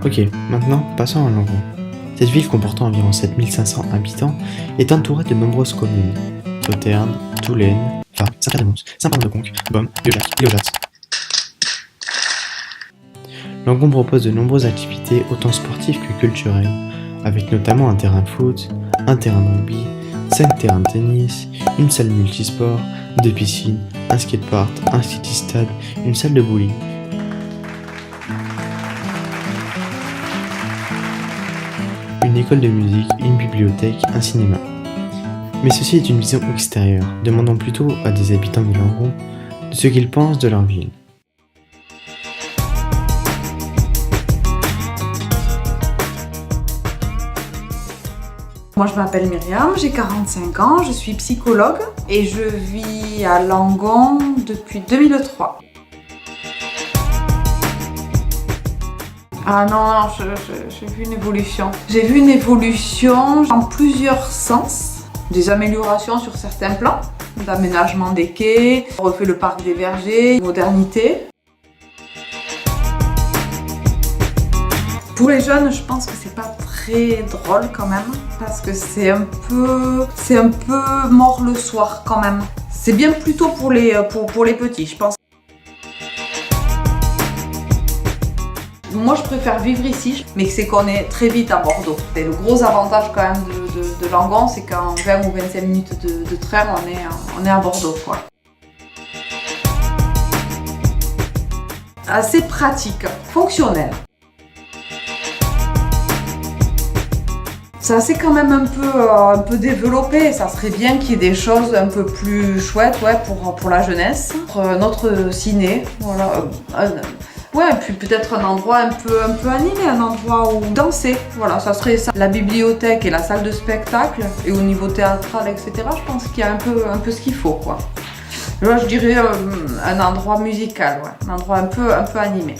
Ok, maintenant passons à Langon. Cette ville comportant environ 7500 habitants est entourée de nombreuses communes. Sauternes, Toulaine, Fars, Saint-Pierre-de-Mons, Saint-Pant-de-Conques, Beaume, Vieux-Lac et Auzat. Langon propose de nombreuses activités autant sportives que culturelles, avec notamment un terrain de foot, un terrain de rugby, 5 terrains de tennis, une salle multisport, 2 piscines, un skatepark, un city-stade, une salle de bowling. Une école de musique, une bibliothèque, un cinéma. Mais ceci est une vision extérieure, demandant plutôt à des habitants de Langon de ce qu'ils pensent de leur ville. Moi je m'appelle Myriam, j'ai 45 ans, je suis psychologue et je vis à Langon depuis 2003. Ah non, j'ai vu une évolution. J'ai vu une évolution en plusieurs sens. Des améliorations sur certains plans, d'aménagement des quais, on refait le parc des vergers, modernité. Pour les jeunes, je pense que c'est pas très drôle quand même, parce que c'est un peu mort le soir quand même. C'est bien plutôt pour les petits, je pense. Moi je préfère vivre ici, mais c'est qu'on est très vite à Bordeaux. Et le gros avantage quand même de Langon, c'est qu'en 20 ou 25 minutes de train, on est à Bordeaux, quoi. Assez pratique, fonctionnel. Ça s'est quand même un peu développé, ça serait bien qu'il y ait des choses un peu plus chouettes, ouais, pour la jeunesse. Notre ciné, voilà. Ouais, et puis peut-être un endroit un peu animé, un endroit où danser, voilà, ça serait ça. La bibliothèque et la salle de spectacle, et au niveau théâtral, etc., je pense qu'il y a un peu ce qu'il faut, quoi. Là, je dirais un endroit musical, ouais, un endroit un peu animé.